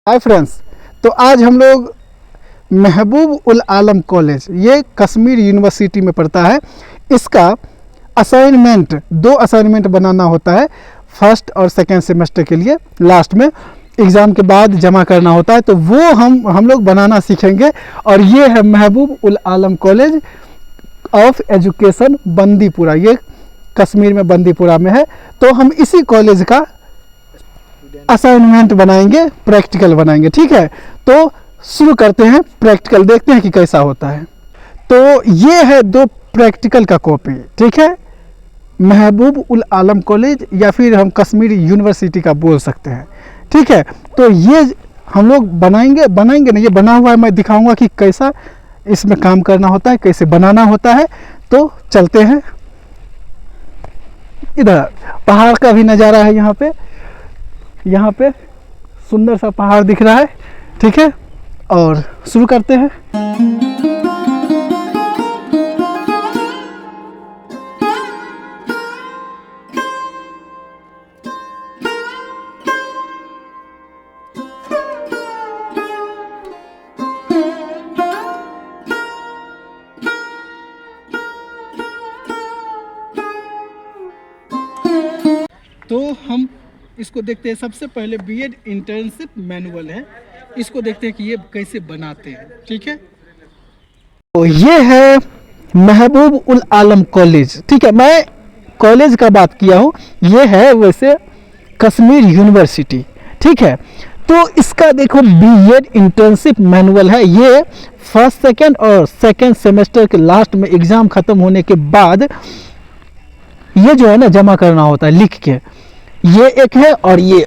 Hi friends, तो आज हम लोग महबूब उल आलम कॉलेज, ये कश्मीर यूनिवर्सिटी में पड़ता है। इसका असाइनमेंट 2 असाइनमेंट बनाना होता है फर्स्ट और सेकेंड सेमेस्टर के लिए। लास्ट में एग्ज़ाम के बाद जमा करना होता है, तो वो हम लोग बनाना सीखेंगे। और ये है महबूब उल आलम कॉलेज ऑफ एजुकेशन बंदीपुरा, ये कश्मीर में बंदीपुरा में है। तो हम इसी कॉलेज का असाइनमेंट बनाएंगे, प्रैक्टिकल बनाएंगे, ठीक है। तो शुरू करते हैं प्रैक्टिकल, देखते हैं कि कैसा होता है। तो ये है 2 प्रैक्टिकल का कॉपी, ठीक है। महबूब उल आलम कॉलेज या फिर हम कश्मीर यूनिवर्सिटी का बोल सकते हैं, ठीक है। तो ये हम लोग बनाएंगे नहीं, ये बना हुआ है। मैं दिखाऊंगा कि कैसा इसमें काम करना होता है, कैसे बनाना होता है। तो चलते हैं। इधर पहाड़ का भी नज़ारा है, यहाँ पे सुंदर सा पहाड़ दिख रहा है, ठीक है। और शुरू करते हैं। तो हम इसको देखते हैं। सबसे पहले बीएड इंटर्नशिप मैनुअल है, इसको देखते हैं कि ये कैसे बनाते हैं, ठीक है। तो ये है महबूब उल आलम कॉलेज, ठीक है। मैं कॉलेज का बात किया हूँ, ये है वैसे कश्मीर यूनिवर्सिटी, ठीक है। तो इसका देखो बीएड इंटर्नशिप मैनुअल है। ये फर्स्ट सेकेंड और सेकेंड सेमेस्टर के लास्ट में एग्ज़ाम ख़त्म होने के बाद ये जो है ना जमा करना होता है लिख के। ये एक है और ये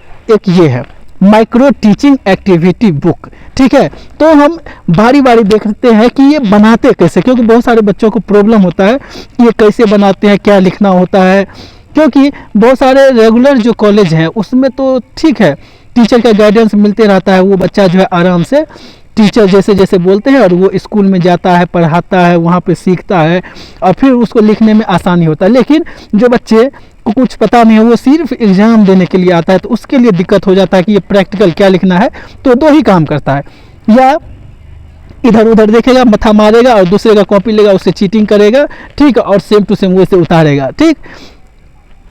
है माइक्रो टीचिंग एक्टिविटी बुक, ठीक है। तो हम बारी बारी देखते हैं कि ये बनाते कैसे, क्योंकि बहुत सारे बच्चों को प्रॉब्लम होता है कि ये कैसे बनाते हैं, क्या लिखना होता है। क्योंकि बहुत सारे रेगुलर जो कॉलेज हैं उसमें तो ठीक है, टीचर का गाइडेंस मिलते रहता है, वो बच्चा जो है आराम से टीचर जैसे जैसे बोलते हैं और वो स्कूल में जाता है, पढ़ाता है, वहाँ पे सीखता है और फिर उसको लिखने में आसानी होता है। लेकिन जो बच्चे को कुछ पता नहीं है, वो सिर्फ एग्ज़ाम देने के लिए आता है, तो उसके लिए दिक्कत हो जाता है कि ये प्रैक्टिकल क्या लिखना है। तो 2 ही काम करता है, या इधर उधर देखेगा, मथा मारेगा और दूसरे का कॉपी लेगा, उससे चीटिंग करेगा, ठीक है, और सेम टू सेम वैसे उतारेगा, ठीक।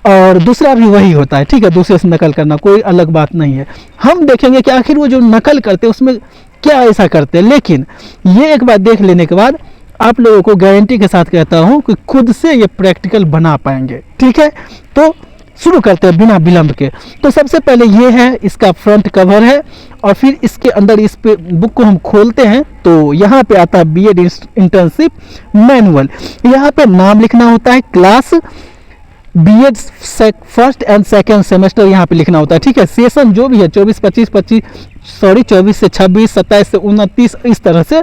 और दूसरा भी वही होता है, ठीक है, दूसरे से नकल करना कोई अलग बात नहीं है। हम देखेंगे कि आखिर वो जो नकल करते हैं उसमें क्या ऐसा करते हैं। लेकिन ये एक बार देख लेने के बाद आप लोगों को गारंटी के साथ कहता हूँ कि खुद से ये प्रैक्टिकल बना पाएंगे, ठीक है। तो शुरू करते हैं बिना विलंब के। तो सबसे पहले ये है, इसका फ्रंट कवर है और फिर इसके अंदर इस पे बुक को हम खोलते हैं तो यहाँ पे आता है बीएड इंटर्नशिप मैनुअल। यहाँ पे नाम लिखना होता है, class BEd first and second semester यहाँ पे लिखना होता है, ठीक है। सेशन जो भी है 24 से 26, 27 से 29, इस तरह से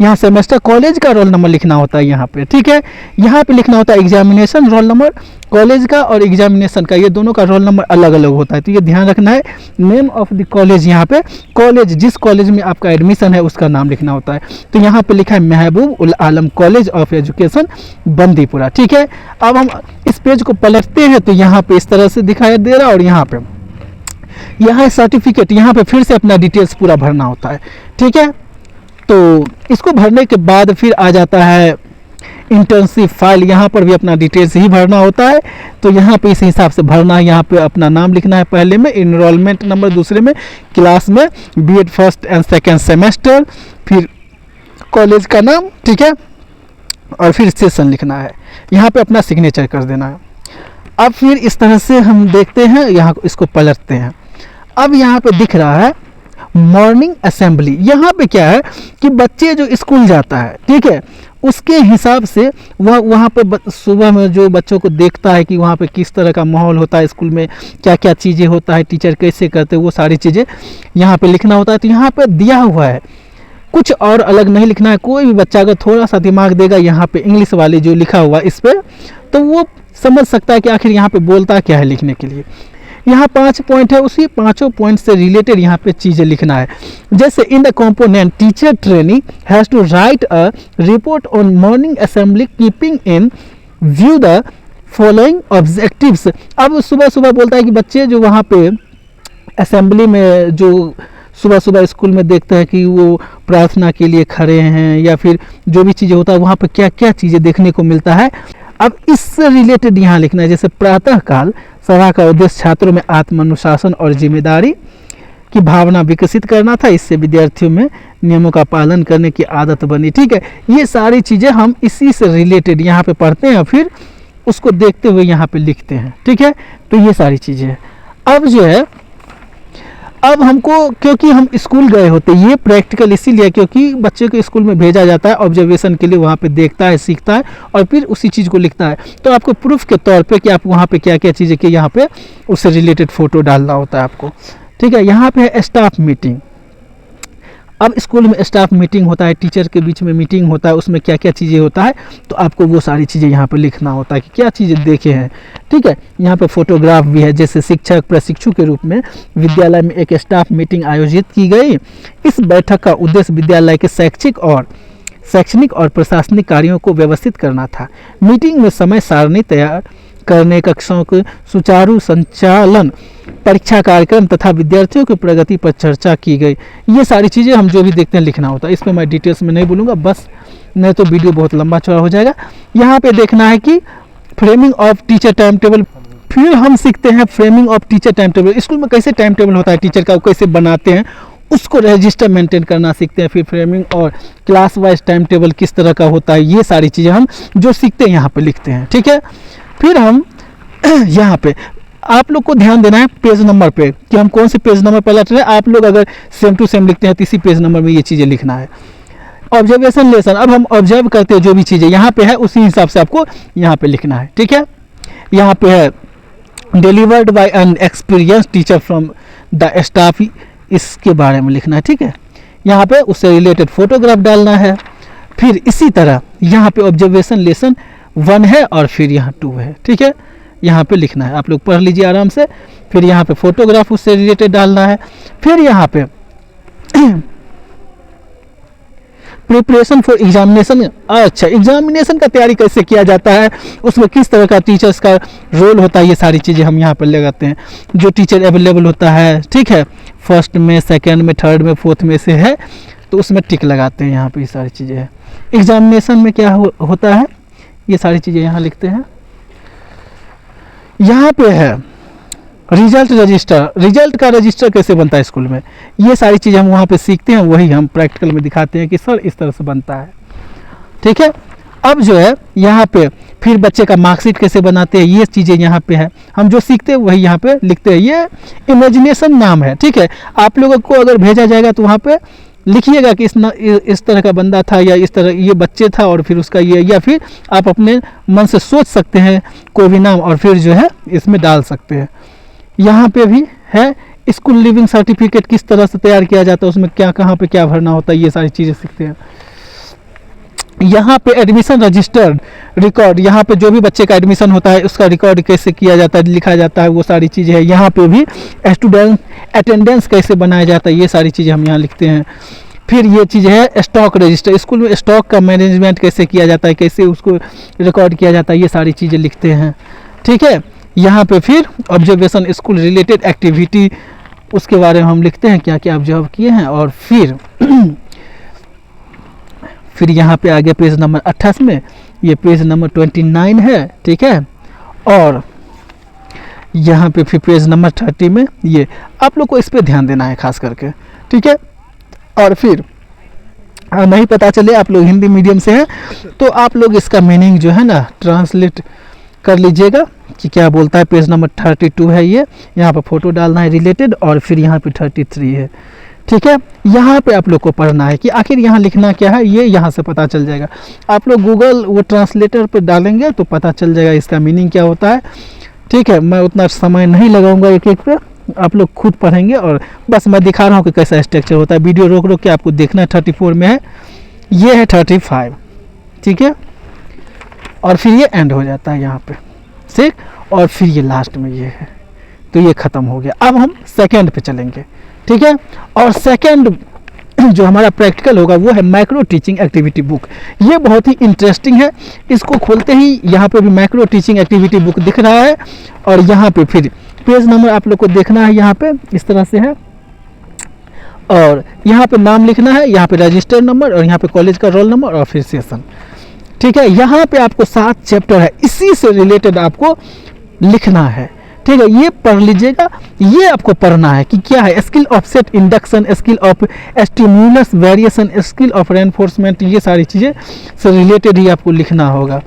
यहाँ सेमेस्टर। कॉलेज का रोल नंबर लिखना होता है यहाँ पे, ठीक है। यहाँ पे लिखना होता है एग्जामिनेशन रोल नंबर, कॉलेज का और एग्जामिनेशन का, ये दोनों का रोल नंबर अलग अलग होता है, तो ये ध्यान रखना है। नेम ऑफ द कॉलेज, यहाँ पे कॉलेज जिस कॉलेज में आपका एडमिशन है उसका नाम लिखना होता है। तो यहाँ पे लिखा है महबूब उल आलम कॉलेज ऑफ एजुकेशन बंदीपुरा, ठीक है। अब हम इस पेज को पलटते हैं तो यहाँ पे इस तरह से दिखाई दे रहा है और यहाँ सर्टिफिकेट, यहाँ पे फिर से अपना डिटेल्स पूरा भरना होता है, ठीक है। तो इसको भरने के बाद फिर आ जाता है इंटर्नशिप फाइल, यहाँ पर भी अपना डिटेल्स ही भरना होता है। तो यहाँ पे इस हिसाब से भरना है, यहाँ पे अपना नाम लिखना है पहले में, इनरोलमेंट नंबर दूसरे में, क्लास में BEd first and second semester, फिर कॉलेज का नाम, ठीक है, और फिर सेशन लिखना है, यहाँ पे अपना सिग्नेचर कर देना है। अब फिर इस तरह से हम देखते हैं, यहाँ इसको पलटते हैं। अब यहाँ पे दिख रहा है मॉर्निंग असेंबली। यहाँ पे क्या है कि बच्चे जो स्कूल जाता है, ठीक है, उसके हिसाब से वह वहाँ पे सुबह में जो बच्चों को देखता है कि वहाँ पे किस तरह का माहौल होता है, स्कूल में क्या क्या चीज़ें होता है, टीचर कैसे करते हैं, वो सारी चीज़ें यहाँ पे लिखना होता है। तो यहाँ पे दिया हुआ है, कुछ और अलग नहीं लिखना है। कोई भी बच्चा अगर थोड़ा सा दिमाग देगा यहाँ पे इंग्लिश वाली जो लिखा हुआ इस पर, तो वो समझ सकता है कि आखिर यहाँ पे बोलता क्या है लिखने के लिए। यहाँ 5 पॉइंट है, उसी 5 पॉइंट से रिलेटेड यहाँ पे चीज़ें लिखना है। जैसे in the component teacher training has to write a report on morning assembly keeping in view the following objectives. अब सुबह सुबह बोलता है कि बच्चे जो वहाँ पे असेंबली में जो सुबह सुबह स्कूल में देखते हैं कि वो प्रार्थना के लिए खड़े हैं, या फिर जो भी चीज़ें होता है वहाँ पर क्या क्या चीज़ें देखने को मिलता है। अब इससे रिलेटेड यहाँ लिखना है, जैसे प्रातःकाल सभा का उद्देश्य छात्रों में आत्मानुशासन और जिम्मेदारी की भावना विकसित करना था, इससे विद्यार्थियों में नियमों का पालन करने की आदत बनी। ठीक है, ये सारी चीज़ें हम इसी से रिलेटेड यहाँ पे पढ़ते हैं, फिर उसको देखते हुए यहाँ पे लिखते हैं। ठीक है, तो ये सारी चीज़ें हैं। अब जो है, अब हमको, क्योंकि हम स्कूल गए होते, ये प्रैक्टिकल इसीलिए क्योंकि बच्चे को स्कूल में भेजा जाता है ऑब्जर्वेशन के लिए, वहाँ पे देखता है, सीखता है और फिर उसी चीज़ को लिखता है। तो आपको प्रूफ के तौर पे कि आप वहाँ पे क्या क्या चीज़ें की, यहाँ पे उससे रिलेटेड फ़ोटो डालना होता है आपको। ठीक है, यहाँ पे है स्टाफ मीटिंग। अब स्कूल में स्टाफ मीटिंग होता है, टीचर के बीच में मीटिंग होता है, उसमें क्या क्या चीज़ें होता है, तो आपको वो सारी चीज़ें यहाँ पे लिखना होता है कि क्या चीज़ें देखे हैं। ठीक है, यहाँ पे फोटोग्राफ भी है, जैसे शिक्षक प्रशिक्षु के रूप में विद्यालय में एक स्टाफ मीटिंग आयोजित की गई। इस बैठक का उद्देश्य विद्यालय के शैक्षणिक और प्रशासनिक कार्यों को व्यवस्थित करना था। मीटिंग में समय सारणी तैयार करने, कक्षाओं के सुचारू संचालन, परीक्षा कार्यक्रम तथा विद्यार्थियों की प्रगति पर चर्चा की गई। ये सारी चीज़ें हम जो भी देखते हैं लिखना होता है। इस पर मैं डिटेल्स में नहीं बोलूँगा, बस नहीं तो वीडियो बहुत लंबा चौड़ा हो जाएगा। यहाँ पे देखना है कि framing of teacher time table. फिर हम सीखते हैं framing of teacher time table. School में कैसे टाइम टेबल होता है टीचर का, कैसे बनाते हैं, उसको रजिस्टर मेंटेन करना सीखते हैं। फिर फ्रेमिंग और क्लास वाइज टाइम टेबल किस तरह का होता है, ये सारी चीज़ें हम जो सीखते हैं यहाँ पे लिखते हैं। ठीक है, फिर हम यहाँ पे आप लोग को ध्यान देना है पेज नंबर पे कि हम कौन से पेज नंबर पर लट रहे हैं। आप लोग अगर सेम टू सेम लिखते हैं तो इसी पेज नंबर में ये चीज़ें लिखना है। ऑब्जर्वेशन लेसन, अब हम ऑब्जर्व करते हैं जो भी चीज़ें यहाँ पे है उसी हिसाब से आपको यहाँ पे लिखना है। ठीक है, यहाँ पे है delivered by an experience teacher from the staff, इसके बारे में लिखना है। ठीक है, यहाँ पे उससे रिलेटेड फोटोग्राफ डालना है। फिर इसी तरह यहाँ पे ऑब्जर्वेशन लेसन 1 है और फिर यहाँ 2 है। ठीक है, यहाँ पे लिखना है, आप लोग पढ़ लीजिए आराम से। फिर यहाँ पे फोटोग्राफ उससे रिलेटेड डालना है। फिर यहाँ पे प्रिपरेशन फॉर एग्जामिनेशन। अच्छा, एग्जामिनेशन का तैयारी कैसे किया जाता है, उसमें किस तरह का टीचर्स का रोल होता है, ये सारी चीज़ें हम यहाँ पर लगाते हैं। जो टीचर अवेलेबल होता है, ठीक है, फर्स्ट में, सेकेंड में, थर्ड में, फोर्थ में से है तो उसमें टिक लगाते हैं। यहाँ पे ये सारी चीज़ें हैं। एग्जामिनेशन में क्या होता है, ये सारी चीज़ें यहाँ लिखते हैं। यहाँ पे है रिजल्ट रजिस्टर। रिजल्ट का रजिस्टर कैसे बनता है स्कूल में, ये सारी चीज़ें हम वहाँ पे सीखते हैं, वही हम प्रैक्टिकल में दिखाते हैं कि सर इस तरह से बनता है। ठीक है, अब जो है यहाँ पे फिर बच्चे का मार्कशीट कैसे बनाते हैं, ये चीज़ें यहाँ पे है, हम जो सीखते हैं वही यहाँ पे लिखते हैं। ये इमेजिनेशन नाम है। ठीक है, आप लोगों को अगर भेजा जाएगा तो वहाँ पे लिखिएगा कि इस तरह का बंदा था, या इस तरह ये बच्चे था और फिर उसका ये, या फिर आप अपने मन से सोच सकते हैं कोई भी नाम और फिर जो है इसमें डाल सकते हैं। यहाँ पे भी है स्कूल लिविंग सर्टिफिकेट किस तरह से तैयार किया जाता है, उसमें क्या, कहाँ पे क्या भरना होता है, ये सारी चीज़ें सीखते हैं। यहाँ पे एडमिशन रजिस्टर्ड रिकॉर्ड, यहाँ पे जो भी बच्चे का एडमिशन होता है उसका रिकॉर्ड कैसे किया जाता है, लिखा जाता है, वो सारी चीज़ें हैं। यहाँ पे भी स्टूडेंट अटेंडेंस कैसे बनाया जाता है, ये सारी चीज़ें हम यहाँ लिखते हैं। फिर ये चीज़ है स्टॉक रजिस्टर, स्कूल में स्टॉक का मैनेजमेंट कैसे किया जाता है, कैसे उसको रिकॉर्ड किया जाता है, ये सारी चीज़ें लिखते हैं। ठीक है, यहाँ पे फिर ऑब्जर्वेशन स्कूल रिलेटेड एक्टिविटी, उसके बारे में हम लिखते हैं क्या क्या ऑब्जर्व किए हैं। और फिर यहाँ पे आ गया पेज नंबर 28 में, ये पेज नंबर 29 है। ठीक है, और यहाँ पे फिर पेज नंबर 30 में ये आप लोग को इस पे ध्यान देना है खास करके। ठीक है, और फिर नहीं पता चले आप लोग हिंदी मीडियम से हैं तो आप लोग इसका मीनिंग जो है ना ट्रांसलेट कर लीजिएगा कि क्या बोलता है। पेज नंबर 32 है ये, यहाँ पर फोटो डालना है रिलेटेड, और फिर यहाँ पे 33 है। ठीक है, यहाँ पे आप लोग को पढ़ना है कि आखिर यहाँ लिखना क्या है, ये यहाँ से पता चल जाएगा। आप लोग गूगल वो ट्रांसलेटर पे डालेंगे तो पता चल जाएगा इसका मीनिंग क्या होता है। ठीक है, मैं उतना समय नहीं लगाऊंगा एक एक पे, आप लोग खुद पढ़ेंगे और बस मैं दिखा रहा हूँ कि कैसा स्ट्रक्चर होता है। वीडियो रोक रोक के आपको देखना है। 34 में है, ये है 35। ठीक है, और फिर ये एंड हो जाता है यहाँ पे, ठीक, और फिर ये लास्ट में ये है, तो ये ख़त्म हो गया। अब हम सेकेंड पे चलेंगे। ठीक है, और सेकेंड जो हमारा प्रैक्टिकल होगा वो है माइक्रो टीचिंग एक्टिविटी बुक। ये बहुत ही इंटरेस्टिंग है, इसको खोलते ही यहाँ पे भी माइक्रो टीचिंग एक्टिविटी बुक दिख रहा है, और यहाँ पे फिर पेज नंबर आप लोग को देखना है, यहाँ पे इस तरह से है। और यहाँ पे नाम लिखना है, यहाँ पे रजिस्टर नंबर और यहाँ पे कॉलेज का रोल नंबर और फिर सेशन। ठीक है, यहाँ पे आपको 7 चैप्टर है, इसी से रिलेटेड आपको लिखना है। ठीक है, ये पढ़ लीजिएगा, ये आपको पढ़ना है कि क्या है skill of set induction, skill of stimulus variation, skill of reinforcement, ये सारी चीज़ें से रिलेटेड ही आपको लिखना होगा।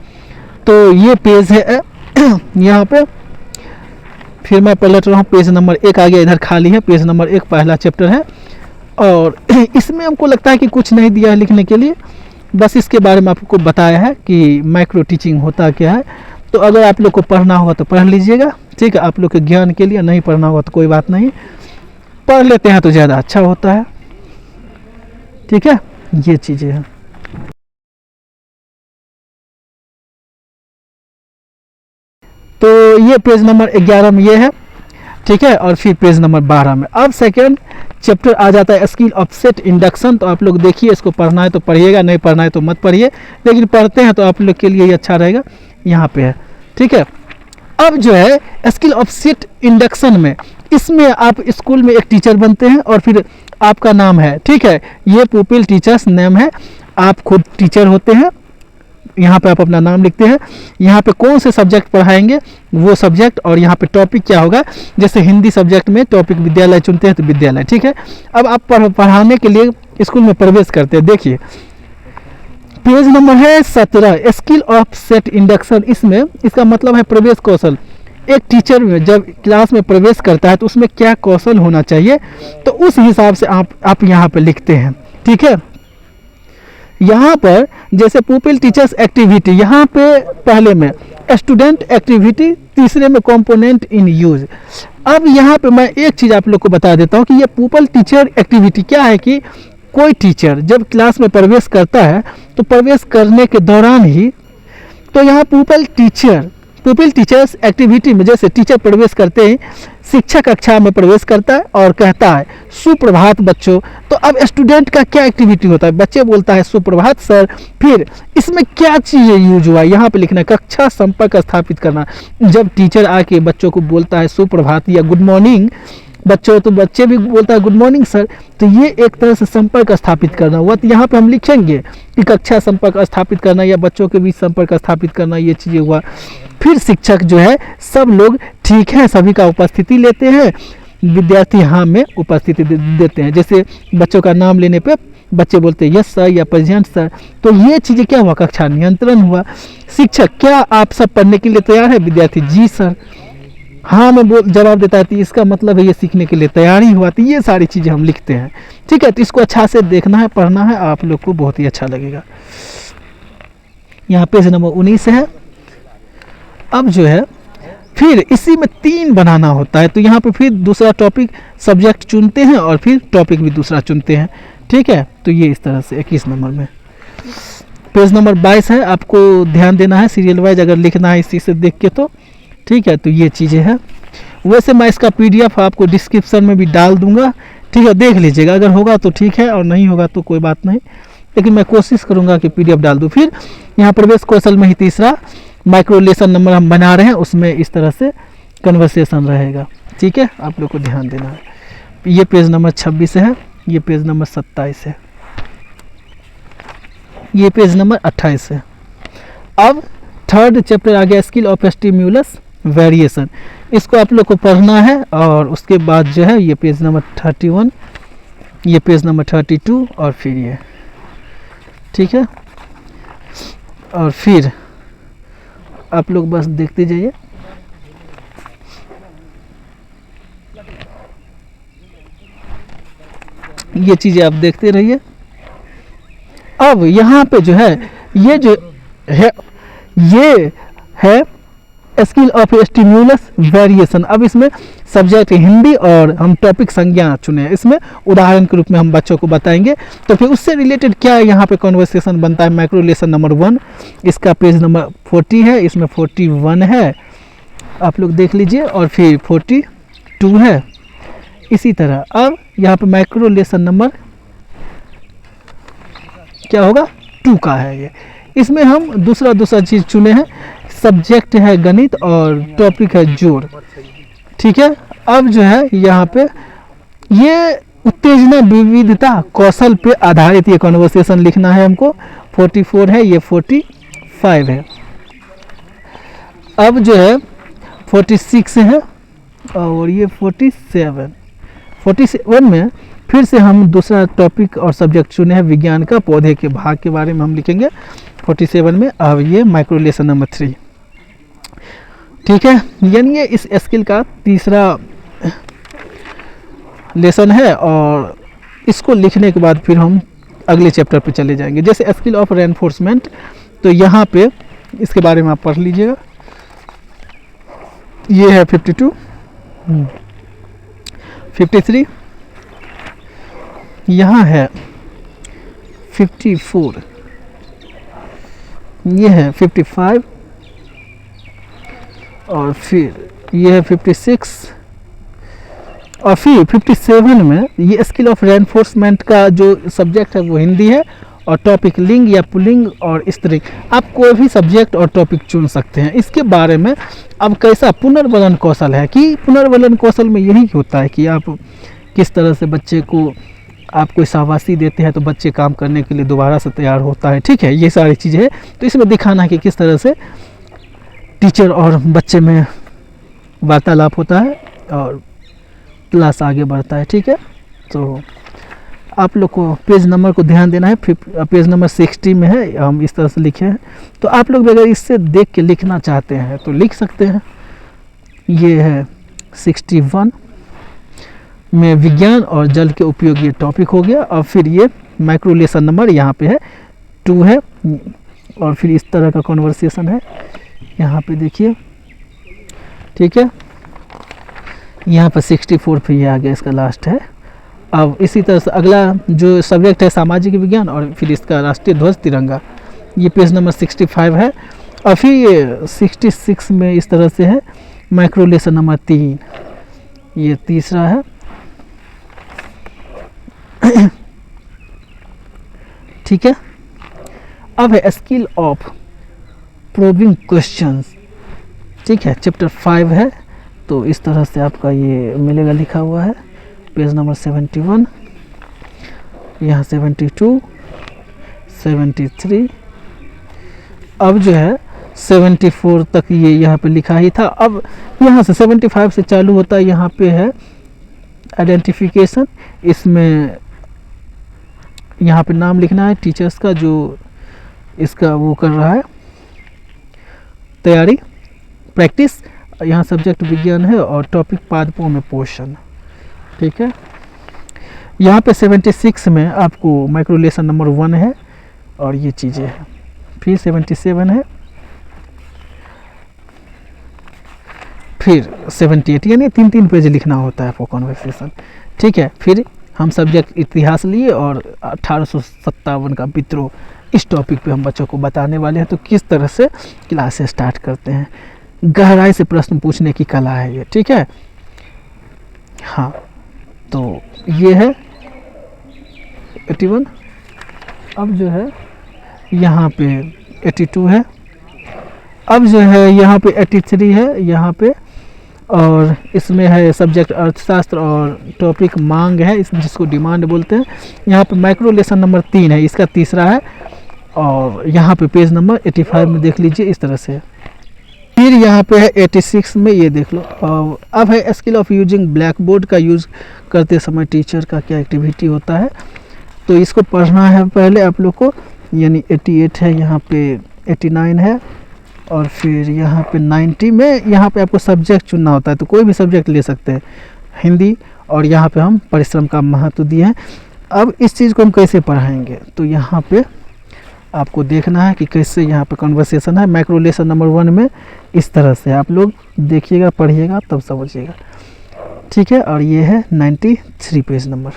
तो ये पेज है यहाँ पे, फिर मैं पलट रहा हूँ, पेज नंबर 1 आ गया, इधर खाली है, पेज नंबर 1 पहला चैप्टर है। और इसमें हमको लगता है कि कुछ नहीं दिया है लिखने के लिए, बस इसके बारे में आपको बताया है कि माइक्रो टीचिंग होता क्या है। तो अगर आप लोग को पढ़ना होगा तो पढ़ लीजिएगा, ठीक है, आप लोग के ज्ञान के लिए। नहीं पढ़ना होगा तो कोई बात नहीं, पढ़ लेते हैं तो ज़्यादा अच्छा होता है। ठीक है, ये चीज़ें हैं। तो ये पेज नंबर 11 में ये है, ठीक है, और फिर पेज नंबर 12 में अब सेकेंड चैप्टर आ जाता है स्किल ऑफ सेट इंडक्शन। तो आप लोग देखिए, इसको पढ़ना है तो पढ़िएगा, नहीं पढ़ना है तो मत पढ़िए, लेकिन पढ़ते हैं तो आप लोग के लिए ये अच्छा रहेगा। यहाँ पे है, ठीक है। अब जो है स्किल ऑफ सेट इंडक्शन में, इसमें आप स्कूल में एक टीचर बनते हैं और फिर आपका नाम है, ठीक है, ये पुपिल टीचर्स नेम है, आप खुद टीचर होते हैं। यहाँ पे आप अपना नाम लिखते हैं, यहाँ पे कौन से सब्जेक्ट पढ़ाएंगे वो सब्जेक्ट, और यहाँ पे टॉपिक क्या होगा, जैसे हिंदी सब्जेक्ट में टॉपिक विद्यालय चुनते हैं तो विद्यालय, ठीक है। अब आप पढ़ाने के लिए स्कूल में प्रवेश करते हैं। देखिए पेज नंबर है 17, स्किल ऑफ सेट इंडक्शन। इसमें इसका मतलब है प्रवेश कौशल। एक टीचर में जब क्लास में प्रवेश करता है तो उसमें क्या कौशल होना चाहिए, तो उस हिसाब से आप यहाँ पे लिखते हैं, ठीक है। यहाँ पर जैसे पुपिल टीचर्स एक्टिविटी, यहाँ पे पहले में स्टूडेंट एक्टिविटी, तीसरे में कंपोनेंट इन यूज। अब यहाँ पे मैं एक चीज़ आप लोग को बता देता हूँ कि ये पुपिल टीचर एक्टिविटी क्या है कि कोई टीचर जब क्लास में प्रवेश करता है तो प्रवेश करने के दौरान ही, तो यहाँ पुपिल टीचर्स एक्टिविटी में जैसे टीचर प्रवेश करते हैं, शिक्षक कक्षा में प्रवेश करता है और कहता है सुप्रभात बच्चों। तो अब स्टूडेंट का क्या एक्टिविटी होता है, बच्चे बोलता है सुप्रभात सर। फिर इसमें क्या चीज़ें यूज हुआ, यहाँ पे लिखना है कक्षा संपर्क स्थापित करना। जब टीचर आके बच्चों को बोलता है सुप्रभात या गुड मॉर्निंग बच्चों, तो बच्चे भी बोलता है गुड मॉर्निंग सर। तो ये एक तरह से संपर्क स्थापित करना हुआ। तो यहाँ पे हम लिखेंगे कि कक्षा संपर्क स्थापित करना या बच्चों के बीच संपर्क स्थापित करना, ये चीज़ें हुआ। फिर शिक्षक जो है सब लोग ठीक है, सभी का उपस्थिति लेते हैं, विद्यार्थी हाँ में उपस्थिति देते हैं। जैसे बच्चों का नाम लेने पे बच्चे बोलते हैं यस सर या प्रेजेंट सर। तो ये चीज़ें क्या हुआ, कक्षा नियंत्रण हुआ। शिक्षक क्या आप सब पढ़ने के लिए तैयार है, विद्यार्थी जी सर, हाँ मैं जवाब देता है, तो इसका मतलब है ये सीखने के लिए तैयारी हुआ। तो ये सारी चीज़ें हम लिखते हैं, ठीक है। तो इसको अच्छा से देखना है, पढ़ना है, आप लोग को बहुत ही अच्छा लगेगा। यहाँ पेज नंबर 19 है। अब जो है फिर इसी में 3 बनाना होता है, तो यहाँ पे फिर दूसरा टॉपिक सब्जेक्ट चुनते हैं और फिर टॉपिक भी दूसरा चुनते हैं, ठीक है। तो ये इस तरह से 21 नंबर में। पेज नंबर 22 है, आपको ध्यान देना है सीरियल वाइज अगर लिखना है इसी से देख के, तो ठीक है। तो ये चीज़ें हैं। वैसे मैं इसका PDF आपको डिस्क्रिप्शन में भी डाल दूंगा, ठीक है, देख लीजिएगा। अगर होगा तो ठीक है और नहीं होगा तो कोई बात नहीं, लेकिन मैं कोशिश करूंगा कि PDF डाल दूँ। फिर यहाँ प्रवेश कौशल में ही तीसरा माइक्रो लेसन नंबर हम बना रहे हैं, उसमें इस तरह से कन्वर्सेशन रहेगा, ठीक है। आप लोग को ध्यान देना है। ये पेज नंबर 26 है, ये पेज नंबर 27 है, ये पेज नंबर 28 है। अब थर्ड चैप्टर आ गया स्किल ऑफ स्टिमुलस वेरिएशन। इसको आप लोग को पढ़ना है और उसके बाद जो है ये पेज नंबर 31, ये पेज नंबर 32 और फिर ये, ठीक है। और फिर आप लोग बस देखते जाइए। ये चीज़ें आप देखते रहिए। अब यहाँ पे जो है ये जो है ये है स्किल ऑफ स्टिमुलस वेरिएशन। अब इसमें सब्जेक्ट हिंदी और हम टॉपिक संज्ञा चुने हैं। इसमें उदाहरण के रूप में हम बच्चों को बताएंगे, तो फिर उससे रिलेटेड क्या है यहाँ पे कॉन्वर्सेशन बनता है। माइक्रो लेसन नंबर 1, इसका पेज नंबर 40 है, इसमें 41 है, आप लोग देख लीजिए, और फिर 42 है इसी तरह। अब यहाँ पे माइक्रो लेसन नंबर क्या होगा, 2 का है ये। इसमें हम दूसरा चीज़ चुने हैं, सब्जेक्ट है गणित और टॉपिक है जोड़, ठीक है। अब जो है यहाँ पे ये उत्तेजना विविधता कौशल पे आधारित ये कॉन्वर्सेशन लिखना है हमको। 44 है, ये 45 है। अब जो है 46 है और ये 47 में फिर से हम दूसरा टॉपिक और सब्जेक्ट चुने हैं विज्ञान का, पौधे के भाग के बारे में हम लिखेंगे 47 में। अब ये माइक्रो लेसन नंबर 3, ठीक है। यानी ये इस स्किल का तीसरा लेसन है और इसको लिखने के बाद फिर हम अगले चैप्टर पे चले जाएंगे। जैसे स्किल ऑफ रेनफोर्समेंट, तो यहाँ पे इसके बारे में आप पढ़ लीजिएगा। ये है 52, 53, यहाँ है 54, ये है 55 और फिर ये है 56 और फिर 57 में ये स्किल ऑफ रेनफोर्समेंट का जो सब्जेक्ट है वो हिंदी है और टॉपिक लिंग या पुलिंग और स्त्रीलिंग। आप कोई भी सब्जेक्ट और टॉपिक चुन सकते हैं। इसके बारे में अब कैसा पुनर्वलन कौशल है कि पुनर्वलन कौशल में यही होता है कि आप किस तरह से बच्चे को आप कोई शाबाशी देते हैं तो बच्चे काम करने के लिए दोबारा से तैयार होता है, ठीक है। ये सारी चीज़ें हैं, तो इसमें दिखाना है कि किस तरह से टीचर और बच्चे में वार्तालाप होता है और क्लास आगे बढ़ता है, ठीक है। तो आप लोग को पेज नंबर को ध्यान देना है। पेज नंबर 60 में है, हम इस तरह से लिखे हैं। तो आप लोग भी अगर इससे देख के लिखना चाहते हैं तो लिख सकते हैं। ये है 61 में विज्ञान और जल के उपयोग, ये टॉपिक हो गया। और फिर ये माइक्रो लेसन नंबर यहाँ पे है 2 है और फिर इस तरह का कॉन्वर्सेशन है, यहाँ पे देखिए, ठीक है। यहाँ पर 64 पे ये आ गया, इसका लास्ट है। अब इसी तरह से अगला जो सब्जेक्ट है सामाजिक विज्ञान और फिर इसका राष्ट्रीय ध्वज तिरंगा, ये पेज नंबर 65 है। और फिर ये 66 में इस तरह से है माइक्रो लेसन नंबर 3, ये तीसरा है, ठीक है। अब है स्किल ऑफ प्रोबिंग क्वेश्चंस, ठीक है, चैप्टर 5 है। तो इस तरह से आपका ये मिलेगा, लिखा हुआ है पेज नंबर 71, यहाँ 72, 73, अब जो है 74 तक ये यहाँ पे लिखा ही था। अब यहाँ से 75 से चालू होता है, यहाँ पे है आइडेंटिफिकेशन। इसमें यहाँ पे नाम लिखना है टीचर्स का जो इसका वो कर रहा है तैयारी, प्रैक्टिस। यहाँ सब्जेक्ट विज्ञान है और टॉपिक पादपों में पोषण, ठीक है। यहाँ पे 76 में आपको माइक्रो लेसन नंबर 1 है और ये चीज़ें हैं। फिर 77 है, फिर 78, यानी 3-3 पेज लिखना होता है फॉर कॉन्वर्सेशन, ठीक है। फिर हम सब्जेक्ट इतिहास लिए और 1857 का विद्रोह, इस टॉपिक पे हम बच्चों को बताने वाले हैं। तो किस तरह से क्लास स्टार्ट करते हैं, गहराई से प्रश्न पूछने की कला है ये, ठीक है। हाँ, तो ये है 81। अब जो है यहाँ पे 82 है। अब जो है यहाँ पे 83 है यहाँ पे, और इसमें है सब्जेक्ट अर्थशास्त्र और टॉपिक मांग है, इस जिसको डिमांड बोलते हैं। यहाँ पे माइक्रो लेसन नंबर 3 है, इसका तीसरा है। और यहाँ पे पेज नंबर 85 में देख लीजिए, इस तरह से। फिर यहाँ पे है 86 में, ये देख लो। अब है skill of using black board का यूज़ करते समय टीचर का क्या एक्टिविटी होता है, तो इसको पढ़ना है पहले आप लोग को। यानी 88 है, यहाँ पे 89 है और फिर यहाँ पे 90 में यहाँ पे आपको सब्जेक्ट चुनना होता है। तो कोई भी सब्जेक्ट ले सकते हैं, हिंदी, और यहाँ पे हम परिश्रम का महत्व दिए हैं। अब इस चीज़ को हम कैसे पढ़ाएंगे, तो यहाँ पे आपको देखना है कि कैसे यहाँ पे कन्वर्सेशन है माइक्रो लेसन नंबर 1 में। इस तरह से आप लोग देखिएगा, पढ़िएगा, तब समझिएगा, ठीक है। और ये है 93 पेज नंबर।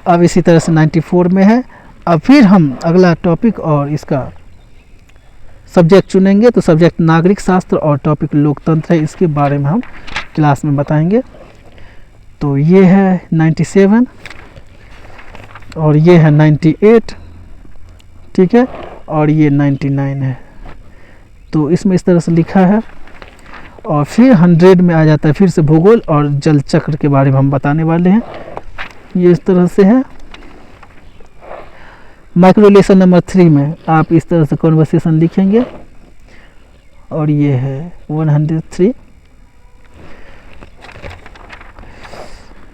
अब इसी तरह से 94 में है। अब फिर हम अगला टॉपिक और इसका सब्जेक्ट चुनेंगे। तो सब्जेक्ट नागरिक शास्त्र और टॉपिक लोकतंत्र है, इसके बारे में हम क्लास में बताएंगे। तो ये है 97 और ये है 98, ठीक है, और ये 99 है। तो इसमें इस तरह से लिखा है। और फिर 100 में आ जाता है फिर से भूगोल और जल चक्र के बारे में हम बताने वाले हैं। ये इस तरह से है। माइक्रो लेसन नंबर 3 में आप इस तरह से कॉन्वर्सेशन लिखेंगे और ये है 103।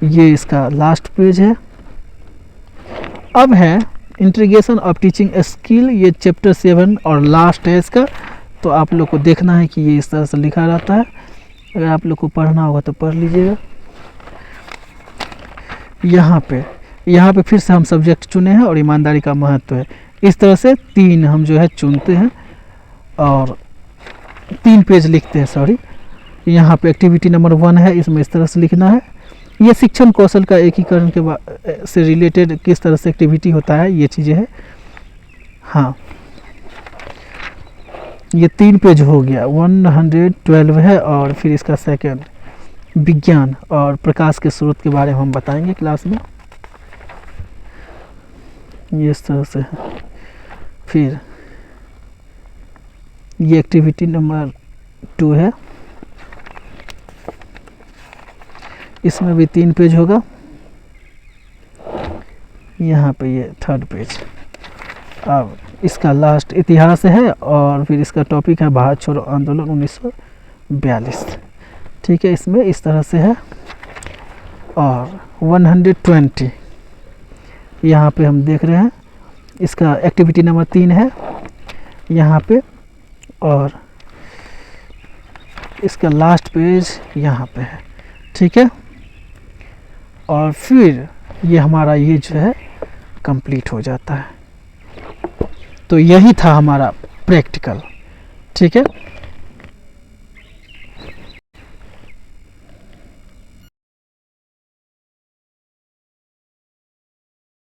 ये इसका लास्ट पेज है। अब है इंटीग्रेशन ऑफ टीचिंग स्किल, ये चैप्टर 7 और लास्ट है इसका। तो आप लोग को देखना है कि ये इस तरह से लिखा रहता है। अगर आप लोग को पढ़ना होगा तो पढ़ लीजिएगा। यहाँ पे फिर से हम सब्जेक्ट चुने हैं और ईमानदारी का महत्व है। इस तरह से 3 हम जो है चुनते हैं और 3 पेज लिखते हैं, सॉरी। यहाँ पे एक्टिविटी नंबर 1 है, इसमें इस तरह से लिखना है। ये शिक्षण कौशल का एकीकरण के से रिलेटेड किस तरह से एक्टिविटी होता है, ये चीज़ें हैं। हाँ, ये 3 पेज हो गया, 112 है। और फिर इसका सेकंड विज्ञान और प्रकाश के स्रोत के बारे में हम बताएंगे क्लास में। ये इस तरह से है। फिर ये एक्टिविटी नंबर 2 है, इसमें भी 3 पेज होगा। यहाँ पे ये 3rd पेज। अब इसका लास्ट इतिहास है और फिर इसका टॉपिक है भारत छोड़ो आंदोलन 1942। ठीक है, इसमें इस तरह से है। और 120 यहाँ पे हम देख रहे हैं, इसका एक्टिविटी नंबर 3 है यहाँ पे। और इसका लास्ट पेज यहाँ पे है। ठीक है, और फिर ये हमारा ये जो है कंप्लीट हो जाता है। तो यही था हमारा प्रैक्टिकल। ठीक है।